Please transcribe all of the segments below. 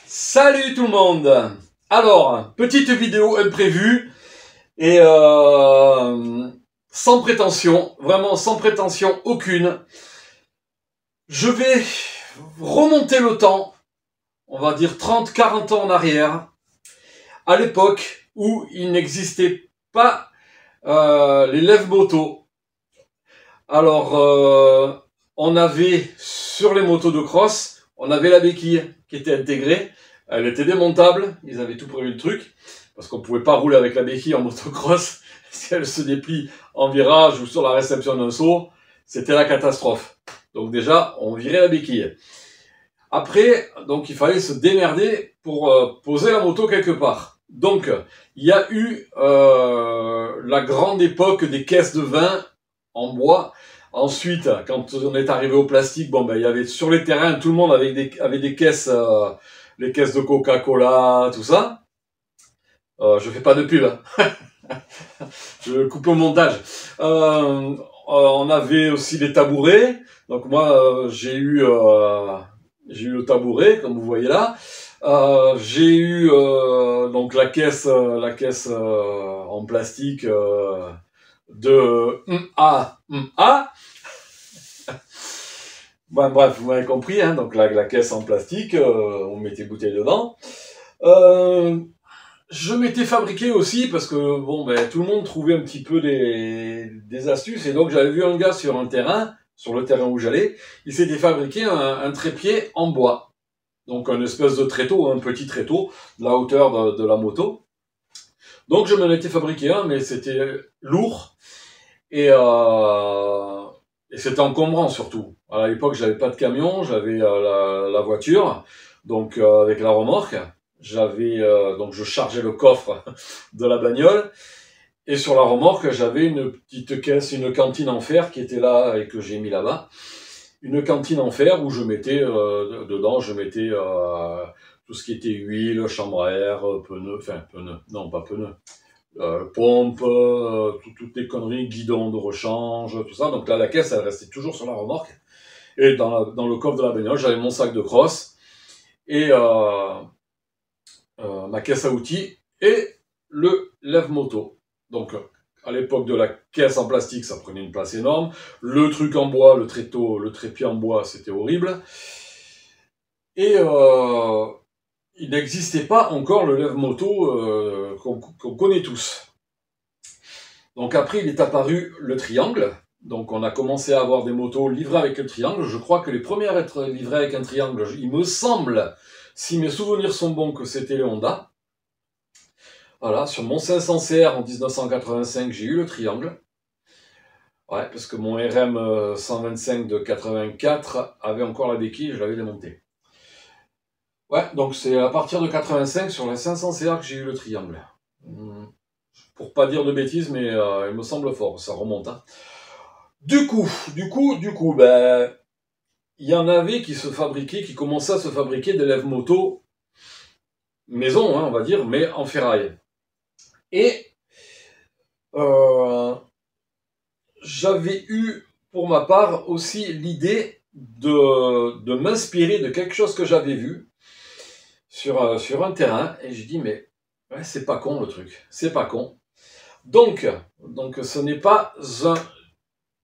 Salut tout le monde. Alors, petite vidéo imprévue et sans prétention, vraiment sans prétention aucune. Je vais remonter le temps, on va dire 30-40 ans en arrière, à l'époque où il n'existait pas les lève-motos. Alors, on avait sur les motos de cross, on avait la béquille qui était intégrée. Elle était démontable, ils avaient tout prévu le truc, parce qu'on pouvait pas rouler avec la béquille en motocross. Si elle se déplie en virage ou sur la réception d'un saut, c'était la catastrophe. Donc déjà, on virait la béquille. Après, donc il fallait se démerder pour poser la moto quelque part. Donc, il y a eu la grande époque des caisses de vin en bois. Ensuite, quand on est arrivé au plastique, bon ben il y avait sur les terrains, tout le monde avait des caisses, les caisses de Coca-Cola, tout ça. Je fais pas de pub, hein. Je coupe au montage. On avait aussi les tabourets. Donc moi, j'ai eu le tabouret, comme vous voyez là. J'ai eu donc la caisse en plastique de A. Bon, bref, vous m'avez compris, hein, donc la caisse en plastique, on mettait bouteilles dedans. Je m'étais fabriqué aussi parce que bon, ben tout le monde trouvait un petit peu des astuces, et donc j'avais vu un gars sur un terrain, sur le terrain où j'allais, il s'était fabriqué un trépied en bois. Donc un espèce de tréteau, un petit tréteau, de la hauteur de la moto. Donc je m'en étais fabriqué un, mais c'était lourd et c'était encombrant surtout. À l'époque, j'avais pas de camion, j'avais la voiture, donc avec la remorque. J'avais donc je chargeais le coffre de la bagnole, et sur la remorque, j'avais une petite caisse, une cantine en fer qui était là et que j'ai mis là-bas. Une cantine en fer où je mettais dedans, je mettais tout ce qui était huile, chambre à air, pneus, enfin pneus, non pas pneus, pompe, toutes les conneries, guidon de rechange, tout ça. Donc là, la caisse, elle restait toujours sur la remorque. Et dans le coffre de la bagnole, j'avais mon sac de crosse et ma caisse à outils et le lève-moto. Donc à l'époque de la caisse en plastique, ça prenait une place énorme. Le truc en bois, le trépied en bois, c'était horrible. Et il n'existait pas encore le lève-moto qu'on connaît tous. Donc après, il est apparu le triangle. Donc on a commencé à avoir des motos livrées avec le triangle. Je crois que les premières à être livrées avec un triangle, il me semble, si mes souvenirs sont bons, que c'était les Honda. Voilà, sur mon 500 CR en 1985, j'ai eu le triangle. Ouais, parce que mon RM 125 de 84 avait encore la béquille, je l'avais démonté. Ouais, donc c'est à partir de 85 sur les 500 CR que j'ai eu le triangle. Pour pas dire de bêtises, mais il me semble fort, ça remonte. Hein. Du coup, ben, il y en avait qui commençaient à se fabriquer des lève-motos maison, hein, on va dire, mais en ferraille. Et j'avais eu, pour ma part, aussi l'idée de m'inspirer de quelque chose que j'avais vu sur un terrain, et je dis, mais ouais, c'est pas con le truc, c'est pas con. Donc ce n'est pas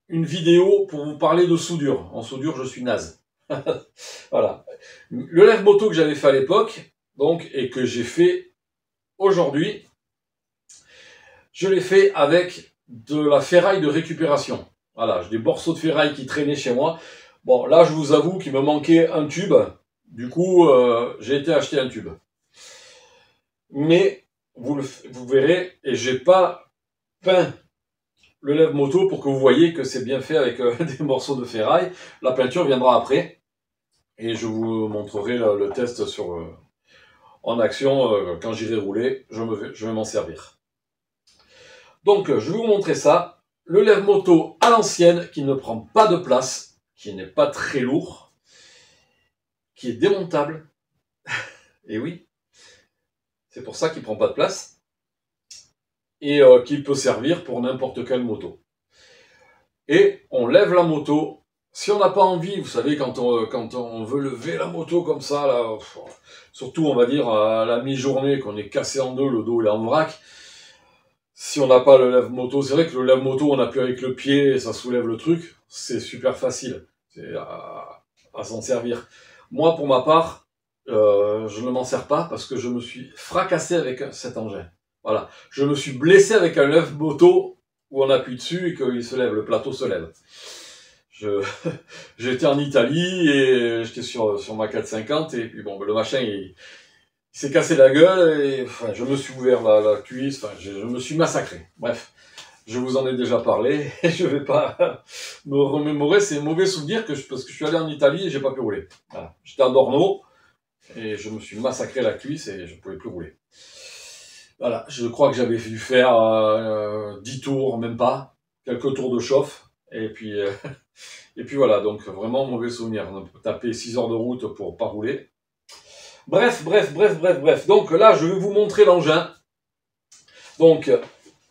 une vidéo pour vous parler de soudure. En soudure, je suis naze. Voilà. Le lève-moto que j'avais fait à l'époque, donc, et que j'ai fait aujourd'hui, je l'ai fait avec de la ferraille de récupération. Voilà, j'ai des morceaux de ferraille qui traînaient chez moi. Bon, là, je vous avoue qu'il me manquait un tube. Du coup, j'ai été acheter un tube. Mais, vous verrez, et j'ai pas peint le lève-moto pour que vous voyez que c'est bien fait avec des morceaux de ferraille. La peinture viendra après. Et je vous montrerai le test en action quand j'irai rouler. Je vais m'en servir. Donc, je vais vous montrer ça. Le lève-moto à l'ancienne, qui ne prend pas de place, qui n'est pas très lourd, qui est démontable. Et oui, c'est pour ça qu'il ne prend pas de place. Et qui peut servir pour n'importe quelle moto. Et on lève la moto Si on n'a pas envie, vous savez, quand on veut lever la moto comme ça, là, surtout on va dire à la mi-journée, qu'on est cassé en deux, le dos il est en vrac, si on n'a pas le lève-moto, c'est vrai que le lève-moto, on appuie avec le pied et ça soulève le truc, c'est super facile à s'en servir. Moi, pour ma part, je ne m'en sers pas parce que je me suis fracassé avec cet engin. Voilà, je me suis blessé avec un lève-moto où on appuie dessus et qu'il se lève, le plateau se lève. J'étais en Italie et j'étais sur ma 450 et puis bon, le machin il s'est cassé la gueule et enfin, je me suis ouvert la cuisse, enfin, je me suis massacré. Bref, je vous en ai déjà parlé et je vais pas me remémorer ces mauvais souvenirs parce que je suis allé en Italie et j'ai pas pu rouler. Voilà. J'étais à Dorno et je me suis massacré la cuisse et je pouvais plus rouler. Voilà, je crois que j'avais dû faire 10 tours, même pas, quelques tours de chauffe et puis voilà, donc vraiment mauvais souvenir. On a tapé 6 heures de route pour pas rouler. Bref. Donc là, je vais vous montrer l'engin. Donc,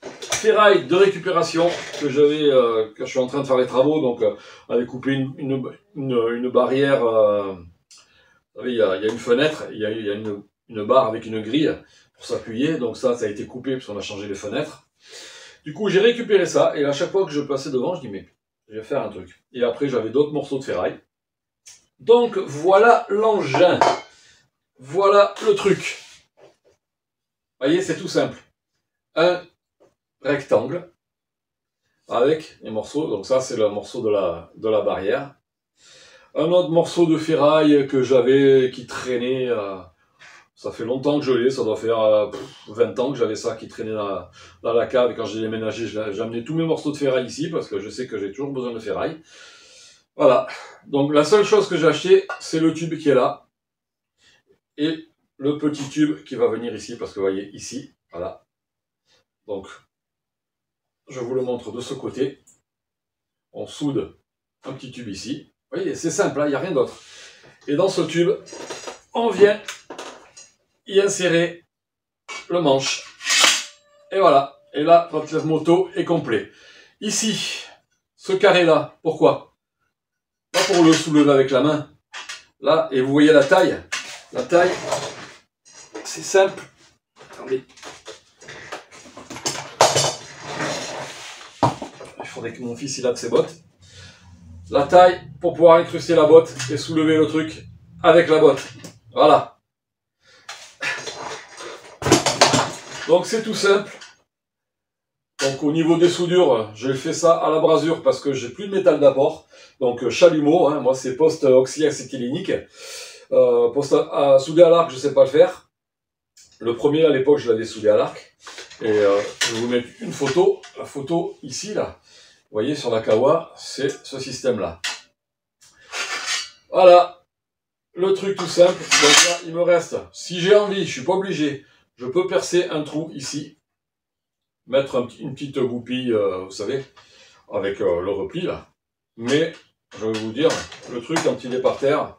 ferraille de récupération que je suis en train de faire les travaux. Donc, avec couper une barrière. Vous savez, il y a une fenêtre, il y a une barre avec une grille pour s'appuyer. Donc ça a été coupé parce qu'on a changé les fenêtres. Du coup, j'ai récupéré ça. Et à chaque fois que je passais devant, je dis mais je vais faire un truc. Et après, j'avais d'autres morceaux de ferraille. Donc, voilà l'engin. Voilà le truc. Vous voyez, c'est tout simple. Un rectangle avec les morceaux. Donc ça, c'est le morceau de la barrière. Un autre morceau de ferraille que j'avais qui traînait. Ça fait longtemps que je l'ai. Ça doit faire 20 ans que j'avais ça qui traînait dans la cave. Et quand j'ai déménagé, j'ai amené tous mes morceaux de ferraille ici parce que je sais que j'ai toujours besoin de ferraille. Voilà. Donc la seule chose que j'ai acheté, c'est le tube qui est là. Et le petit tube qui va venir ici, parce que vous voyez ici, voilà. Donc, je vous le montre de ce côté. On soude un petit tube ici. Vous voyez, c'est simple, il n'y a rien d'autre. Et dans ce tube, on vient y insérer le manche. Et voilà. Et là, votre lève-moto est complet. Ici, ce carré-là, pourquoi? Pas pour le soulever avec la main. Là, et vous voyez la taille. La taille, c'est simple. Attendez. Il faudrait que mon fils il lave ses bottes. La taille pour pouvoir incruster la botte et soulever le truc avec la botte. Voilà. Donc c'est tout simple. Donc au niveau des soudures, je fais ça à la brasure parce que j'ai plus de métal d'apport. Donc chalumeau, hein, moi c'est poste oxyacétylénique. Poste à souder à l'arc, je sais pas le faire. Le premier à l'époque, je l'avais soudé à l'arc. Et je vais vous mettre une photo. La photo ici, là. Vous voyez, sur la Kawa, c'est ce système-là. Voilà. Le truc tout simple. Donc là, il me reste, si j'ai envie, je suis pas obligé, je peux percer un trou ici. Mettre une petite goupille, vous savez, avec le repli, là. Mais, je vais vous dire, le truc, quand il est par terre,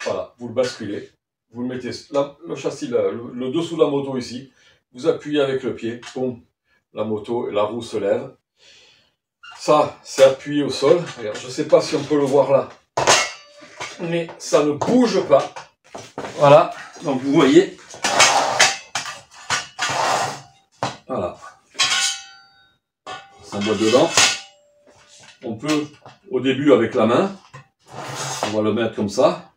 voilà, vous le basculez. Vous le mettez là, le châssis, le dessous de la moto ici. Vous appuyez avec le pied. Boum. La moto, la roue se lève. Ça, c'est appuyé au sol. Regarde, je ne sais pas si on peut le voir là. Mais ça ne bouge pas. Voilà. Donc vous voyez. Voilà. Ça boit dedans. On peut, au début, avec la main. On va le mettre comme ça.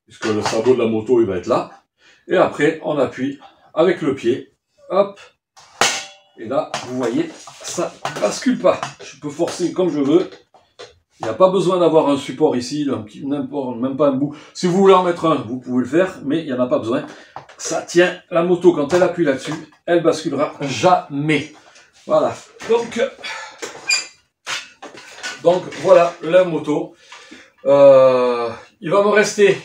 Puisque le sabot de la moto, il va être là. Et après, on appuie avec le pied. Hop. Et là, vous voyez, ça ne bascule pas. Je peux forcer comme je veux. Il n'y a pas besoin d'avoir un support ici, même pas un bout. Si vous voulez en mettre un, vous pouvez le faire, mais il n'y en a pas besoin. Ça tient. La moto, quand elle appuie là-dessus, elle basculera jamais. Voilà. Donc voilà la moto. Il va me rester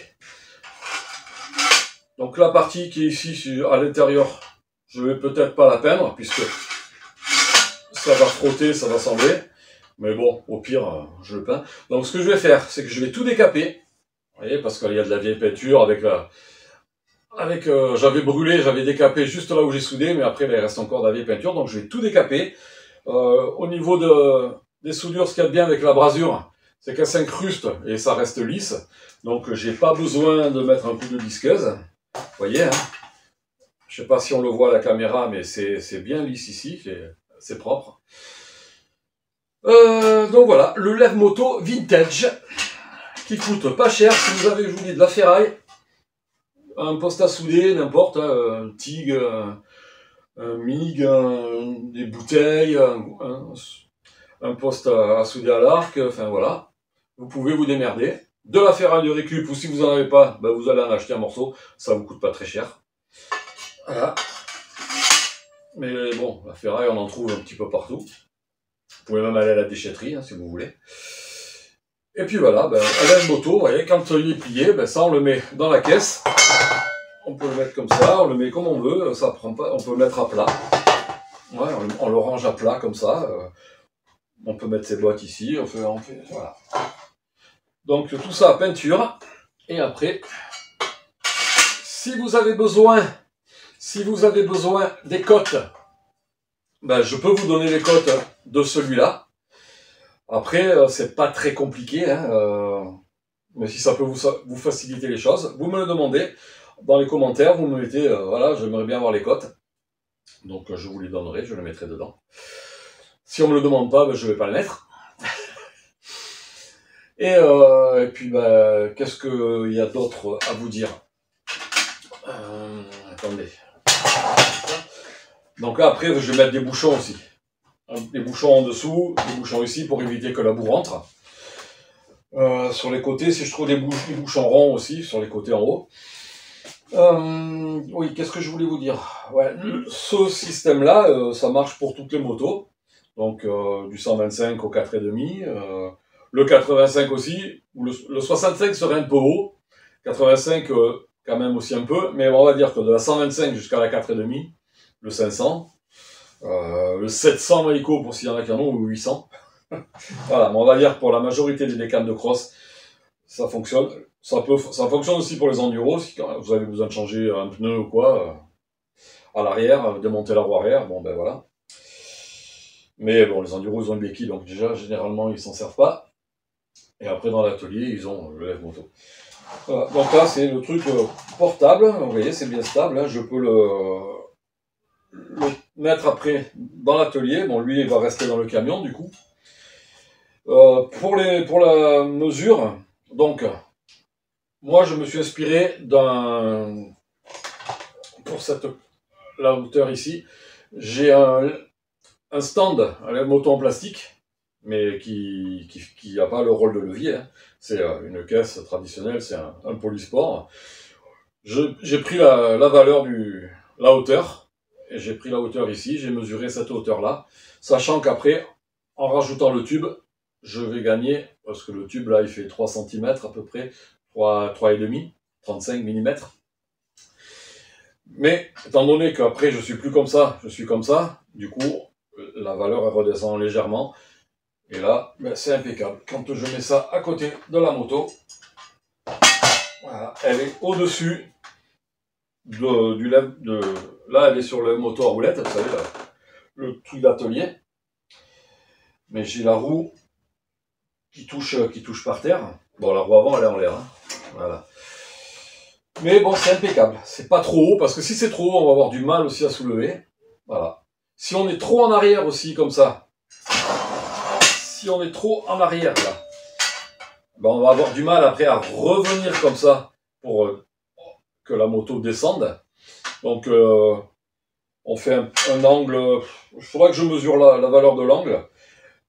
donc la partie qui est ici à l'intérieur. Je vais peut-être pas la peindre puisque ça va frotter, ça va sembler. Mais bon, au pire, je le peins. Donc ce que je vais faire, c'est que je vais tout décaper. Vous voyez, parce qu'il y a de la vieille peinture j'avais brûlé, j'avais décapé juste là où j'ai soudé, mais après il reste encore de la vieille peinture. Donc je vais tout décaper. Au niveau des soudures, ce qu'il y a de bien avec la brasure, c'est qu'elle s'incruste et ça reste lisse. Donc j'ai pas besoin de mettre un coup de disqueuse. Vous voyez, hein, je sais pas si on le voit à la caméra, mais c'est bien lisse ici, c'est propre. Donc voilà, le lève-moto vintage, qui coûte pas cher. Si vous avez, je vous dis, de la ferraille, un poste à souder, n'importe, un TIG, un MIG, des bouteilles, un poste à souder à l'arc, enfin voilà. Vous pouvez vous démerder. De la ferraille de récup, ou si vous n'en avez pas, ben vous allez en acheter un morceau, ça vous coûte pas très cher. Voilà. Mais bon, la ferraille, on en trouve un petit peu partout. Vous pouvez même aller à la déchetterie, hein, si vous voulez. Et puis voilà, ben, un lève-moto, vous voyez, quand il est plié, ben ça on le met dans la caisse. On peut le mettre comme ça, on le met comme on veut, ça prend pas, on peut le mettre à plat. Ouais, on le range à plat comme ça. On peut mettre ses boîtes ici, on fait voilà. Donc tout ça à peinture. Et après, si vous avez besoin des cotes, ben, je peux vous donner les cotes de celui-là. Après, c'est pas très compliqué, hein, mais si ça peut vous faciliter les choses, vous me le demandez dans les commentaires, vous me mettez, voilà, j'aimerais bien avoir les cotes. Donc je vous les donnerai, je les mettrai dedans. Si on me le demande pas, ben, je vais pas le mettre. Et puis, ben, qu'est-ce qu'il y a d'autre à vous dire? Attendez. Donc là, après, je vais mettre des bouchons aussi. Des bouchons en dessous, des bouchons ici pour éviter que la boue rentre. Sur les côtés, si je trouve des bouchons ronds aussi, sur les côtés en haut. Oui, qu'est-ce que je voulais vous dire? Ouais, ce système-là, ça marche pour toutes les motos. Donc, du 125 au 4,5. Le 85 aussi, ou le 65 serait un peu haut. 85 quand même aussi un peu, mais on va dire que de la 125 jusqu'à la 4,5, le 500, le 700 Maïko pour s'il y en a qui en ont, ou 800. Voilà, mais on va dire que pour la majorité des décanes de cross, ça fonctionne. Ça fonctionne aussi pour les enduros, si vous avez besoin de changer un pneu ou quoi, à l'arrière, démonter la roue arrière, bon ben voilà. Mais bon, les enduros, ils ont une béquille, donc déjà, généralement, ils s'en servent pas. Et après, dans l'atelier, ils ont le lève-moto. Voilà. Donc là, c'est le truc portable. Vous voyez, c'est bien stable. Hein. Je peux le mettre après dans l'atelier. Bon, lui, il va rester dans le camion, du coup. Pour la mesure, donc, moi, je me suis inspiré pour la hauteur ici, j'ai un stand à la moto en plastique, mais qui n'a pas le rôle de levier. Hein. C'est une caisse traditionnelle, c'est un polysport. J'ai pris la valeur la hauteur, et j'ai pris la hauteur ici, j'ai mesuré cette hauteur-là, sachant qu'après, en rajoutant le tube, je vais gagner, parce que le tube là, il fait 3 cm à peu près, 3,5, 35 mm. Mais, étant donné qu'après, je suis plus comme ça, je suis comme ça, du coup, la valeur elle redescend légèrement. Et là, ben, c'est impeccable. Quand je mets ça à côté de la moto, voilà, elle est au-dessus là, elle est sur le moto à roulette, vous savez, le truc d'atelier. Mais j'ai la roue qui touche par terre. Bon, la roue avant, elle est en l'air. Hein. Voilà. Mais bon, c'est impeccable. C'est pas trop haut, parce que si c'est trop haut, on va avoir du mal aussi à soulever. Voilà. Si on est trop en arrière aussi, comme ça, si on est trop en arrière, là, ben on va avoir du mal après à revenir comme ça pour que la moto descende. Donc, on fait un angle. Il faudra que je mesure la valeur de l'angle,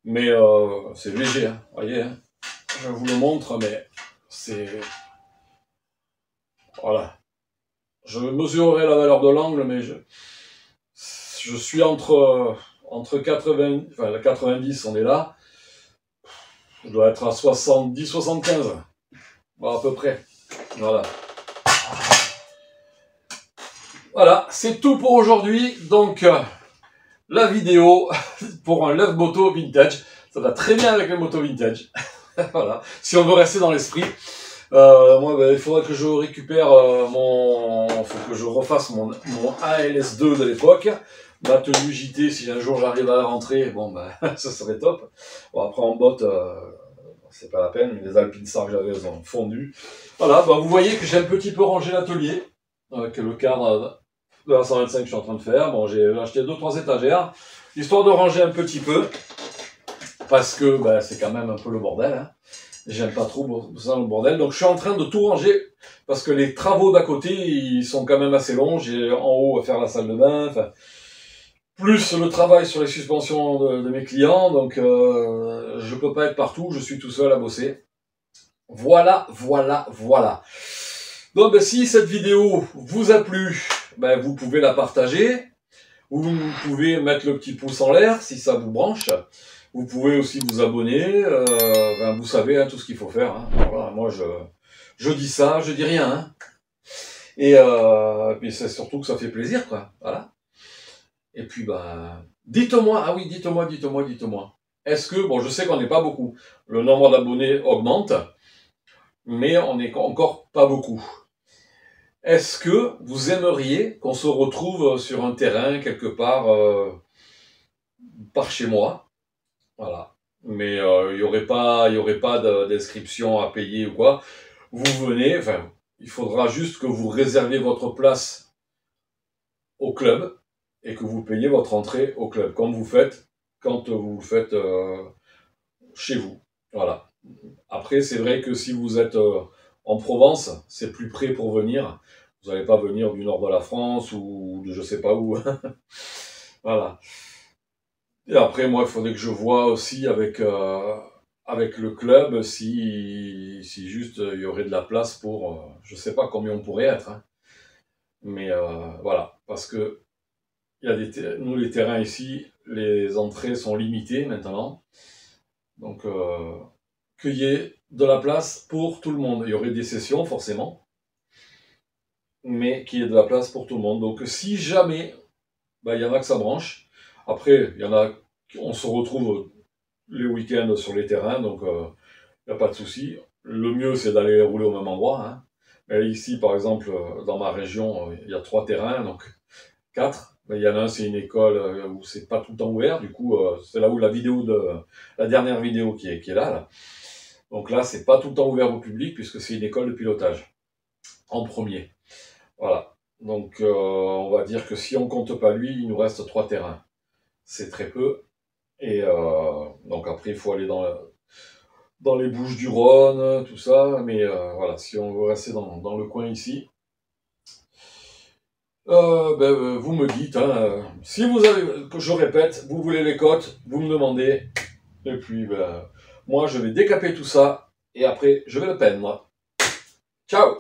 mais c'est léger. Hein, voyez, hein. Je vous le montre, mais c'est... Voilà. Je mesurerai la valeur de l'angle, mais je suis entre 80... Enfin, la 90, on est là. Je dois être à 70, 75. Bon, à peu près. Voilà. Voilà, c'est tout pour aujourd'hui. Donc, la vidéo pour un lève-moto vintage. Ça va très bien avec les motos vintage. Voilà. Si on veut rester dans l'esprit. Moi, ben, il faudrait que je récupère faut que je refasse mon ALS2 de l'époque. ma tenue JT, si un jour j'arrive à la rentrer, bon ben ça serait top. Bon après en botte, c'est pas la peine, mais les alpinestars que j'avais, elles ont fondu. Voilà, ben, vous voyez que j'ai un petit peu rangé l'atelier, avec le cadre de la 125 que je suis en train de faire. Bon, j'ai acheté 2-3 étagères, histoire de ranger un petit peu, parce que ben, c'est quand même un peu le bordel, hein. J'aime pas trop ça le bordel, donc je suis en train de tout ranger, parce que les travaux d'à côté, ils sont quand même assez longs. J'ai en haut à faire la salle de bain, enfin, plus le travail sur les suspensions de mes clients, donc je peux pas être partout, je suis tout seul à bosser. Voilà. Donc ben, si cette vidéo vous a plu, ben, vous pouvez la partager, vous pouvez mettre le petit pouce en l'air si ça vous branche. Vous pouvez aussi vous abonner, ben, vous savez hein, tout ce qu'il faut faire. Hein. Voilà, moi je dis ça, je dis rien. Hein. Et puis c'est surtout que ça fait plaisir, quoi. Voilà. Et puis ben, dites-moi, ah oui, dites-moi. Est-ce que, bon, je sais qu'on n'est pas beaucoup. Le nombre d'abonnés augmente, mais on n'est encore pas beaucoup. Est-ce que vous aimeriez qu'on se retrouve sur un terrain quelque part par chez moi? Voilà. Mais il y aurait pas d'inscription à payer ou quoi. Vous venez, enfin, il faudra juste que vous réserviez votre place au club et que vous payez votre entrée au club, comme vous faites quand vous le faites chez vous. Voilà. Après, c'est vrai que si vous êtes en Provence, c'est plus près pour venir. Vous n'allez pas venir du nord de la France ou de je sais pas où. Voilà. Et après, moi, il faudrait que je vois aussi avec le club si juste il y aurait de la place pour, je sais pas combien on pourrait être. Hein. Mais voilà, parce que il y a nous les terrains ici, les entrées sont limitées maintenant. Donc qu'il y ait de la place pour tout le monde. Il y aurait des sessions forcément, mais qu'il y ait de la place pour tout le monde. Donc si jamais, ben, il y en a que ça branche. Après, il y en a, on se retrouve les week-ends sur les terrains, donc il n'y a pas de souci. Le mieux, c'est d'aller rouler au même endroit. Hein. Mais ici, par exemple, dans ma région, il y a 3 terrains, donc 4. Il y en a un, c'est une école où c'est pas tout le temps ouvert. Du coup, c'est là où la dernière vidéo qui est là. Donc là, c'est pas tout le temps ouvert au public puisque c'est une école de pilotage en premier. Voilà. Donc, on va dire que si on compte pas lui, il nous reste 3 terrains. C'est très peu. Et donc après, il faut aller dans les Bouches-du-Rhône, tout ça. Mais voilà, si on veut rester dans le coin ici, ben, vous me dites. Hein, si vous avez, je répète, vous voulez les cotes, vous me demandez. Et puis, ben, moi, je vais décaper tout ça. Et après, je vais le peindre. Ciao!